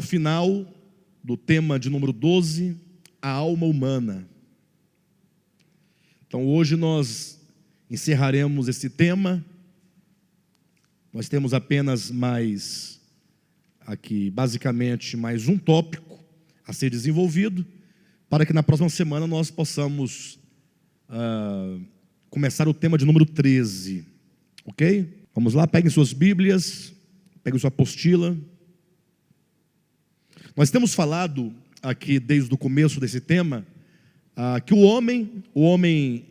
final do tema de número 12, a alma humana. Então hoje nós encerraremos esse tema. Nós temos apenas basicamente mais um tópico a ser desenvolvido, para que na próxima semana nós possamos começar o tema de número 13, ok? Vamos lá, peguem suas Bíblias, peguem sua apostila. Nós temos falado aqui desde o começo desse tema, que o homem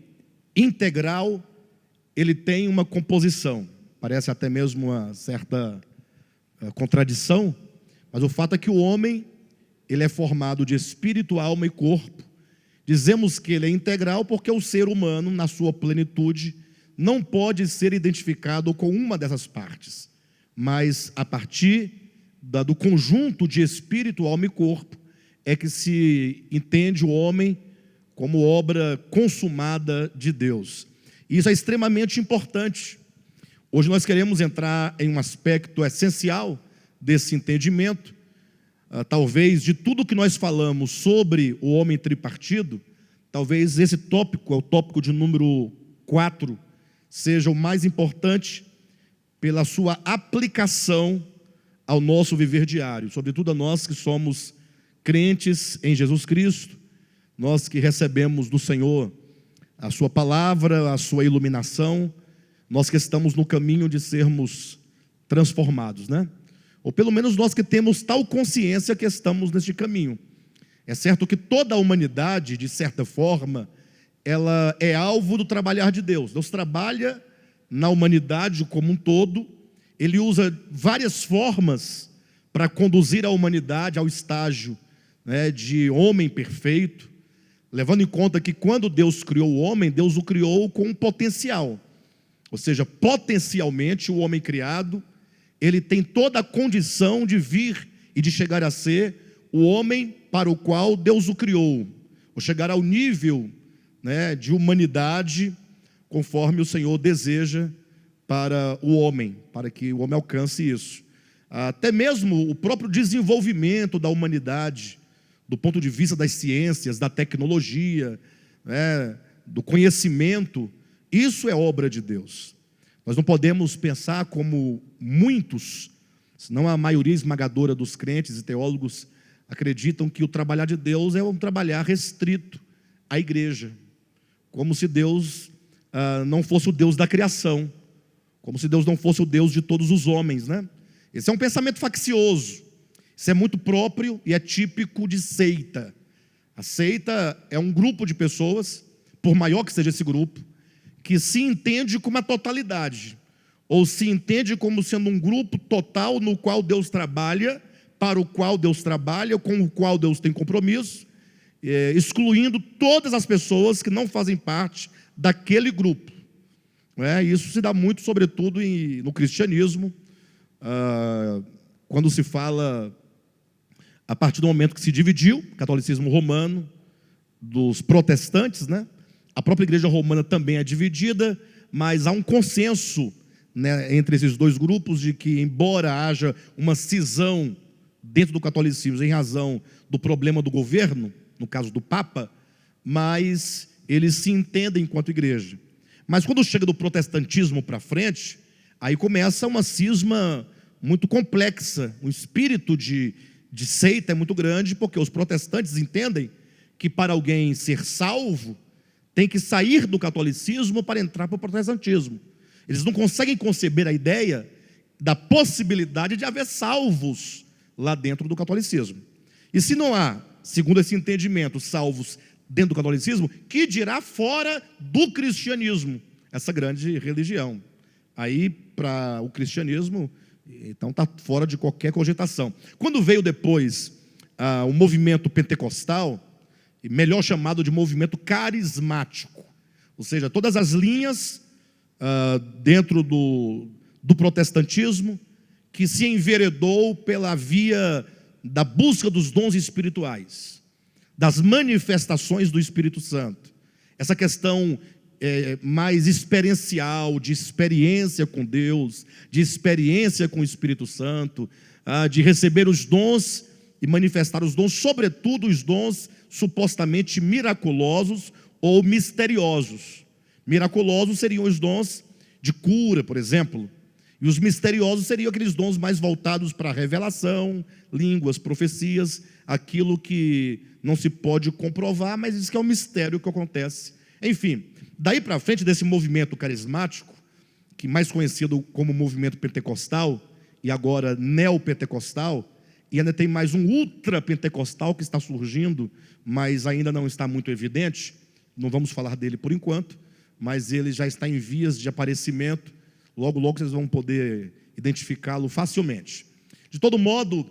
integral, ele tem uma composição, parece até mesmo uma certa contradição, mas o fato é que o homem, ele é formado de espírito, alma e corpo. Dizemos que ele é integral porque o ser humano, na sua plenitude, não pode ser identificado com uma dessas partes, mas a partir do conjunto de espírito, alma e corpo, é que se entende o homem como obra consumada de Deus. E isso é extremamente importante. Hoje nós queremos entrar em um aspecto essencial desse entendimento. Talvez de tudo que nós falamos sobre o homem tripartido, talvez esse tópico, é o tópico de número 4, seja o mais importante pela sua aplicação ao nosso viver diário, sobretudo a nós que somos crentes em Jesus Cristo, nós que recebemos do Senhor a sua palavra, a sua iluminação, nós que estamos no caminho de sermos transformados, né? Ou pelo menos nós que temos tal consciência que estamos neste caminho. É certo que toda a humanidade, de certa forma, ela é alvo do trabalhar de Deus. Deus trabalha na humanidade como um todo. Ele usa várias formas para conduzir a humanidade ao estágio, né, de homem perfeito, levando em conta que quando Deus criou o homem, Deus o criou com um potencial. Ou seja, potencialmente o homem criado, ele tem toda a condição de vir e de chegar a ser o homem para o qual Deus o criou, ou chegar ao nível, né, de humanidade conforme o Senhor deseja para o homem, para que o homem alcance isso. Até mesmo o próprio desenvolvimento da humanidade, do ponto de vista das ciências, da tecnologia, né, do conhecimento, isso é obra de Deus. Nós não podemos pensar como muitos, senão a maioria esmagadora dos crentes e teólogos acreditam que o trabalhar de Deus é um trabalhar restrito à igreja, como se Deus não fosse o Deus da criação, como se Deus não fosse o Deus de todos os homens, né? Esse é um pensamento faccioso, isso é muito próprio e é típico de seita. A seita é um grupo de pessoas, por maior que seja esse grupo, que se entende como uma totalidade, ou se entende como sendo um grupo total no qual Deus trabalha, para o qual Deus trabalha, com o qual Deus tem compromisso, excluindo todas as pessoas que não fazem parte daquele grupo. Isso se dá muito, sobretudo, no cristianismo, quando se fala, a partir do momento que se dividiu, o catolicismo romano, dos protestantes, né? A própria igreja romana também é dividida, mas há um consenso, né, entre esses dois grupos de que, embora haja uma cisão dentro do catolicismo em razão do problema do governo, no caso do Papa, mas eles se entendem enquanto igreja. Mas quando chega do protestantismo para frente, aí começa uma cisma muito complexa, um espírito de seita é muito grande, porque os protestantes entendem que para alguém ser salvo, tem que sair do catolicismo para entrar para o protestantismo. Eles não conseguem conceber a ideia da possibilidade de haver salvos lá dentro do catolicismo. E se não há, segundo esse entendimento, salvos dentro do catolicismo, que dirá fora do cristianismo, essa grande religião. Aí, para o cristianismo, então está fora de qualquer cogitação. Quando veio depois o movimento pentecostal, melhor chamado de movimento carismático, ou seja, todas as linhas dentro do protestantismo que se enveredou pela via da busca dos dons espirituais, das manifestações do Espírito Santo. Essa questão mais experiencial, de experiência com Deus, de experiência com o Espírito Santo, de receber os dons e manifestar os dons, sobretudo os dons supostamente miraculosos ou misteriosos. Miraculosos seriam os dons de cura, por exemplo, e os misteriosos seriam aqueles dons mais voltados para a revelação, línguas, profecias, aquilo que não se pode comprovar, mas isso que é um mistério que acontece. Enfim, daí para frente desse movimento carismático, que mais conhecido como movimento pentecostal, e agora neopentecostal, e ainda tem mais um ultrapentecostal que está surgindo, mas ainda não está muito evidente, não vamos falar dele por enquanto, mas ele já está em vias de aparecimento, logo logo vocês vão poder identificá-lo facilmente. De todo modo,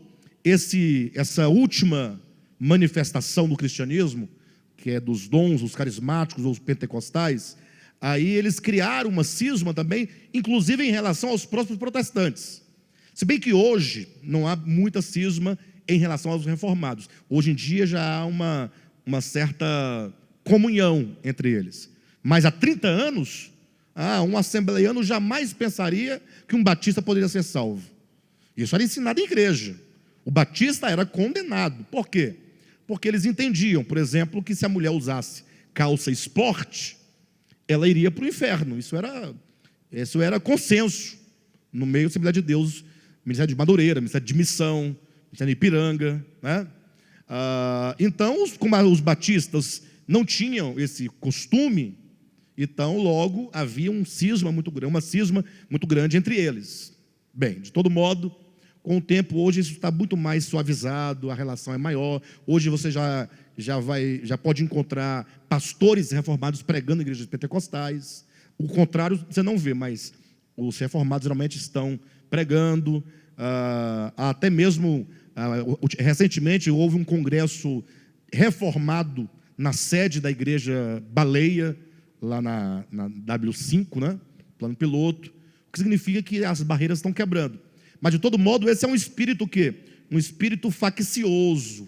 essa última manifestação do cristianismo, que é dos dons, os carismáticos ou os pentecostais, aí eles criaram uma cisma também, inclusive em relação aos próprios protestantes. Se bem que hoje não há muita cisma em relação aos reformados. Hoje em dia já há uma certa comunhão entre eles. Mas há 30 anos, um assembleiano jamais pensaria que um batista poderia ser salvo. Isso era ensinado em igreja. O batista era condenado. Por quê? Porque eles entendiam, por exemplo, que se a mulher usasse calça esporte, ela iria para o inferno. Isso era consenso no meio da Assembleia de Deus, Ministério de Madureira, Ministério de Missão, Ministério de Ipiranga, né? Então, como os batistas não tinham esse costume, então logo havia uma cisma muito grande entre eles. Bem, de todo modo, com o tempo hoje isso está muito mais suavizado, a relação é maior. Hoje você já pode encontrar pastores reformados pregando em igrejas pentecostais. O contrário você não vê, mas os reformados geralmente estão pregando. Até mesmo recentemente houve um congresso reformado na sede da igreja Baleia, lá na W5, né? Plano piloto, o que significa que as barreiras estão quebrando. Mas de todo modo esse é um espírito o quê? Um espírito faccioso.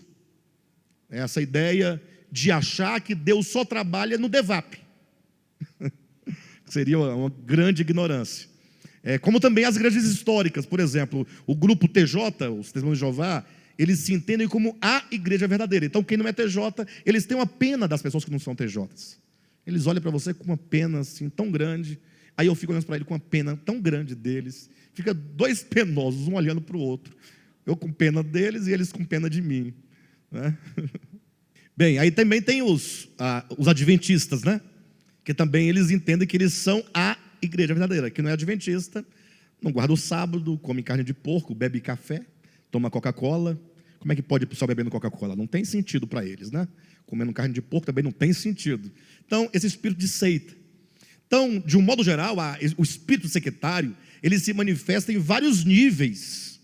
Essa ideia de achar que Deus só trabalha no DEVAP. Seria uma grande ignorância. Como também as igrejas históricas, por exemplo, o grupo TJ, os Testemunhos de Jeová, eles se entendem como a igreja verdadeira. Então quem não é TJ, eles têm uma pena das pessoas que não são TJs. Eles olham para você com uma pena assim tão grande, aí eu fico olhando para ele com uma pena tão grande deles, fica dois penosos, um olhando para o outro, eu com pena deles e eles com pena de mim, né? Bem, aí também tem os adventistas, né? Que também eles entendem que eles são a igreja verdadeira. Que não é adventista, não guarda o sábado, come carne de porco, bebe café, toma Coca-Cola. Como é que pode o pessoal bebendo Coca-Cola? Não tem sentido para eles, né? Comendo carne de porco também não tem sentido. Então, esse espírito de seita. Então, de um modo geral, o espírito sectário, ele se manifesta em vários níveis.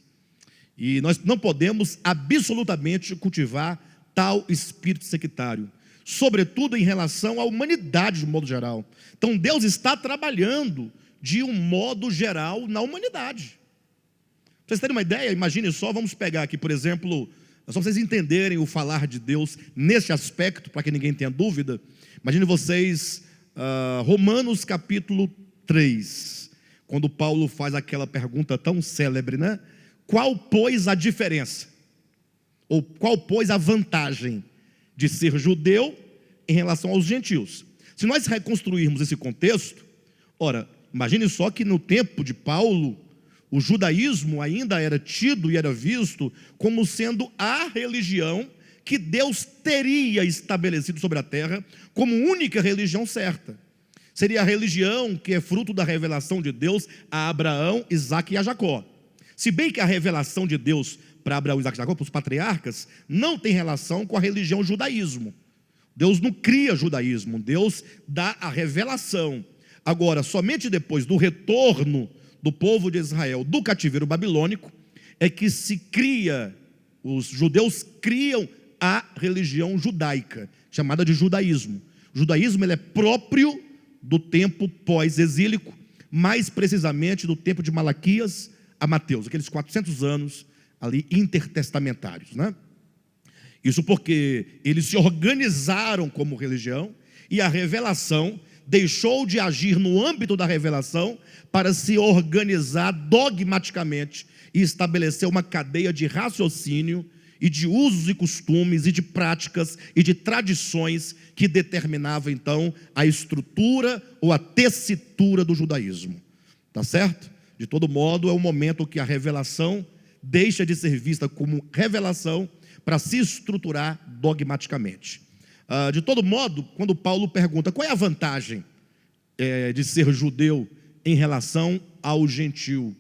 E nós não podemos absolutamente cultivar tal espírito sectário, sobretudo em relação à humanidade de um modo geral. Então Deus está trabalhando de um modo geral na humanidade. Para vocês terem uma ideia, imagine só, vamos pegar aqui, por exemplo, só para vocês entenderem o falar de Deus nesse aspecto, para que ninguém tenha dúvida. Imagine vocês, Romanos capítulo 3, quando Paulo faz aquela pergunta tão célebre, né? Qual, pois, a diferença? Ou qual, pois, a vantagem de ser judeu em relação aos gentios? Se nós reconstruirmos esse contexto, ora, imagine só que no tempo de Paulo, o judaísmo ainda era tido e era visto como sendo a religião que Deus teria estabelecido sobre a terra como única religião certa. Seria a religião que é fruto da revelação de Deus a Abraão, Isaque e a Jacó. Se bem que a revelação de Deus para Abraão, Isaque e Jacó, para os patriarcas, não tem relação com a religião judaísmo. Deus não cria judaísmo, Deus dá a revelação. Agora, somente depois do retorno do povo de Israel do cativeiro babilônico, é que os judeus criam a religião judaica, chamada de judaísmo. O judaísmo ele é próprio do tempo pós-exílico, mais precisamente do tempo de Malaquias a Mateus, aqueles 400 anos ali intertestamentários, né? Isso porque eles se organizaram como religião e a revelação deixou de agir no âmbito da revelação para se organizar dogmaticamente e estabelecer uma cadeia de raciocínio e de usos e costumes, e de práticas, e de tradições que determinavam então a estrutura ou a tessitura do judaísmo. Tá certo? De todo modo, é o momento que a revelação deixa de ser vista como revelação para se estruturar dogmaticamente. De todo modo, quando Paulo pergunta qual é a vantagem de ser judeu em relação ao gentio,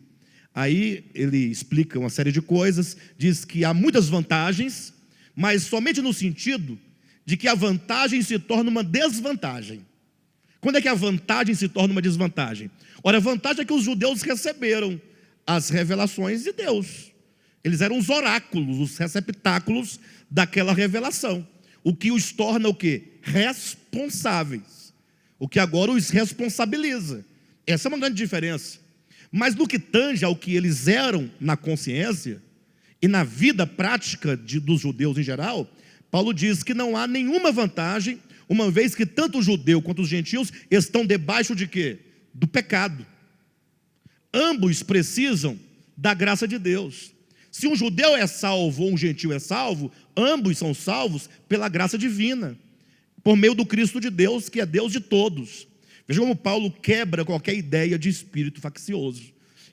aí ele explica uma série de coisas, diz que há muitas vantagens, mas somente no sentido de que a vantagem se torna uma desvantagem. Quando é que a vantagem se torna uma desvantagem? Ora, a vantagem é que os judeus receberam as revelações de Deus. Eles eram os oráculos, os receptáculos daquela revelação. O que os torna o quê? Responsáveis. O que agora os responsabiliza. Essa é uma grande diferença. Mas no que tange ao que eles eram na consciência e na vida prática dos judeus em geral, Paulo diz que não há nenhuma vantagem, uma vez que tanto o judeu quanto os gentios estão debaixo de quê? Do pecado. Ambos precisam da graça de Deus. Se um judeu é salvo ou um gentio é salvo, ambos são salvos pela graça divina, por meio do Cristo de Deus, que é Deus de todos. Veja como Paulo quebra qualquer ideia de espírito faccioso.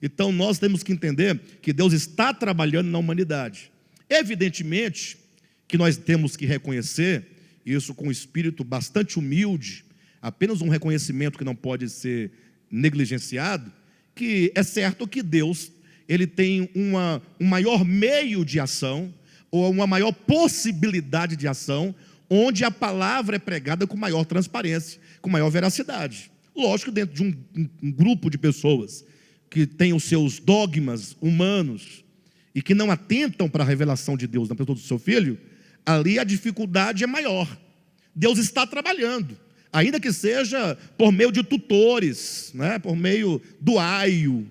Então nós temos que entender que Deus está trabalhando na humanidade. Evidentemente que nós temos que reconhecer, isso com um espírito bastante humilde, apenas um reconhecimento que não pode ser negligenciado, que é certo que Deus ele tem um maior meio de ação, ou uma maior possibilidade de ação, onde a palavra é pregada com maior transparência, com maior veracidade. Lógico, dentro de um grupo de pessoas que tem os seus dogmas humanos e que não atentam para a revelação de Deus na pessoa do seu filho, ali a dificuldade é maior. Deus está trabalhando, ainda que seja por meio de tutores, né, por meio do aio,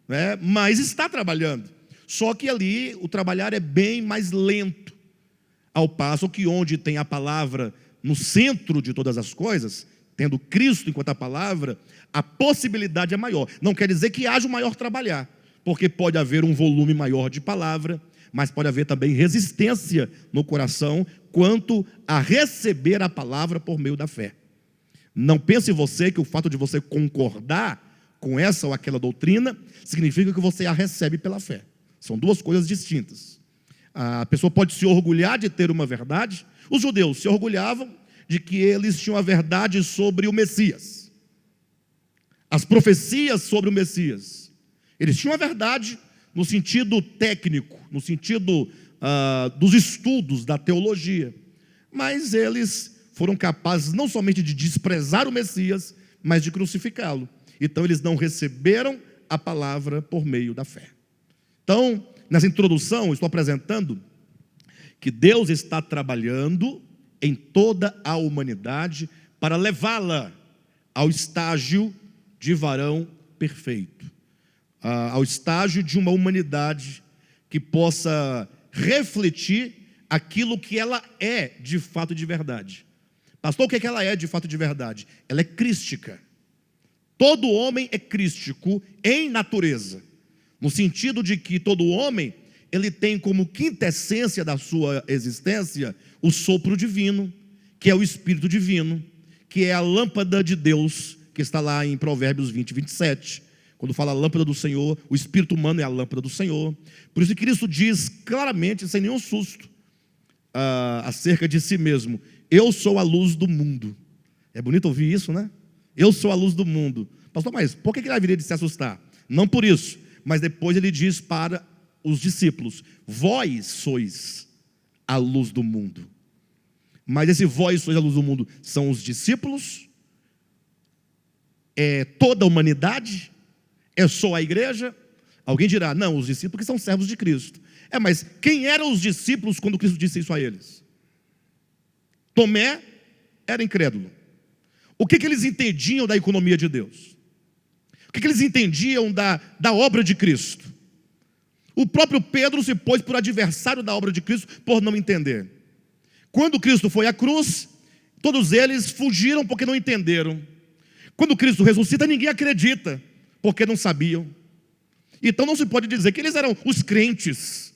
né, mas está trabalhando. Só que ali o trabalhar é bem mais lento, ao passo que onde tem a palavra no centro de todas as coisas, tendo Cristo enquanto a palavra, a possibilidade é maior. Não quer dizer que haja um maior trabalhar, porque pode haver um volume maior de palavra, mas pode haver também resistência no coração quanto a receber a palavra por meio da fé. Não pense você que o fato de você concordar com essa ou aquela doutrina significa que você a recebe pela fé. São duas coisas distintas. A pessoa pode se orgulhar de ter uma verdade. Os judeus se orgulhavam de que eles tinham a verdade sobre o Messias, as profecias sobre o Messias. Eles tinham a verdade no sentido técnico, no sentido dos estudos da teologia, mas eles foram capazes não somente de desprezar o Messias, mas de crucificá-lo. Então eles não receberam a palavra por meio da fé. Então, nessa introdução, estou apresentando que Deus está trabalhando em toda a humanidade para levá-la ao estágio de varão perfeito, ao estágio de uma humanidade que possa refletir aquilo que ela é de fato e de verdade. Pastor, o que é que ela é de fato e de verdade? Ela é crística. Todo homem é crístico em natureza, no sentido de que todo homem ele tem como quintessência da sua existência o sopro divino, que é o Espírito divino, que é a lâmpada de Deus, que está lá em Provérbios 20, 27. Quando fala a lâmpada do Senhor, o espírito humano é a lâmpada do Senhor. Por isso que Cristo diz claramente, sem nenhum susto, acerca de si mesmo: eu sou a luz do mundo. É bonito ouvir isso, né? Eu sou a luz do mundo. Pastor, mas por que ele haveria de se assustar? Não por isso, mas depois ele diz para os discípulos: vós sois a luz do mundo. Mas esse vós sois a luz do mundo são os discípulos? É toda a humanidade? É só a igreja? Alguém dirá: não, os discípulos que são servos de Cristo. Mas quem eram os discípulos quando Cristo disse isso a eles? Tomé era incrédulo. O que eles entendiam da economia de Deus? O que eles entendiam da obra de Cristo? O próprio Pedro se pôs por adversário da obra de Cristo por não entender. Quando Cristo foi à cruz, todos eles fugiram porque não entenderam. Quando Cristo ressuscita, ninguém acredita, porque não sabiam. Então não se pode dizer que eles eram os crentes,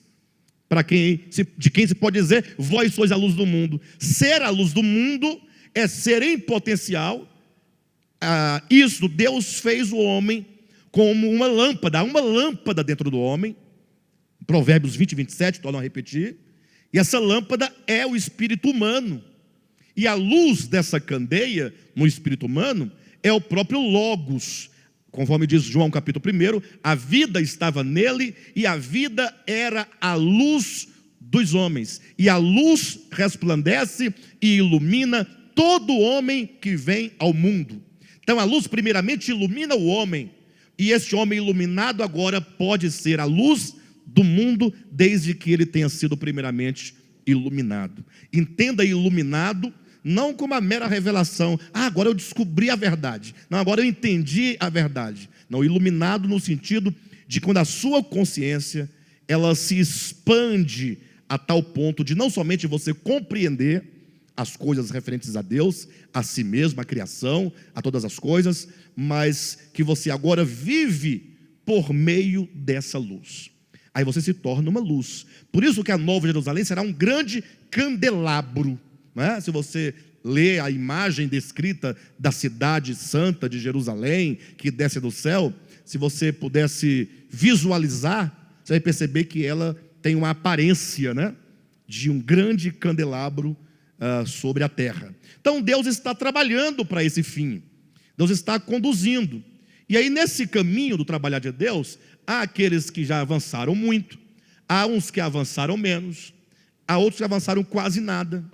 de quem se pode dizer, vós sois a luz do mundo. Ser a luz do mundo é ser em potencial. Isso, Deus fez o homem como uma lâmpada. Há uma lâmpada dentro do homem. Provérbios 20 e 27, tornam a repetir. E essa lâmpada é o espírito humano. E a luz dessa candeia no espírito humano é o próprio Logos. Conforme diz João capítulo 1, a vida estava nele e a vida era a luz dos homens. E a luz resplandece e ilumina todo homem que vem ao mundo. Então a luz primeiramente ilumina o homem. E este homem iluminado agora pode ser a luz do mundo, desde que ele tenha sido primeiramente iluminado. Entenda iluminado não como a mera revelação, agora eu descobri a verdade, não, agora eu entendi a verdade. Não, iluminado no sentido de quando a sua consciência, ela se expande a tal ponto de não somente você compreender as coisas referentes a Deus, a si mesmo, a criação, a todas as coisas, mas que você agora vive por meio dessa luz. Aí você se torna uma luz. Por isso que a Nova Jerusalém será um grande candelabro. Se você lê a imagem descrita da cidade santa de Jerusalém, que desce do céu, se você pudesse visualizar, você vai perceber que ela tem uma aparência, de um grande candelabro sobre a terra. Então Deus está trabalhando para esse fim, Deus está conduzindo. E aí nesse caminho do trabalhar de Deus, há aqueles que já avançaram muito, há uns que avançaram menos, há outros que avançaram quase nada.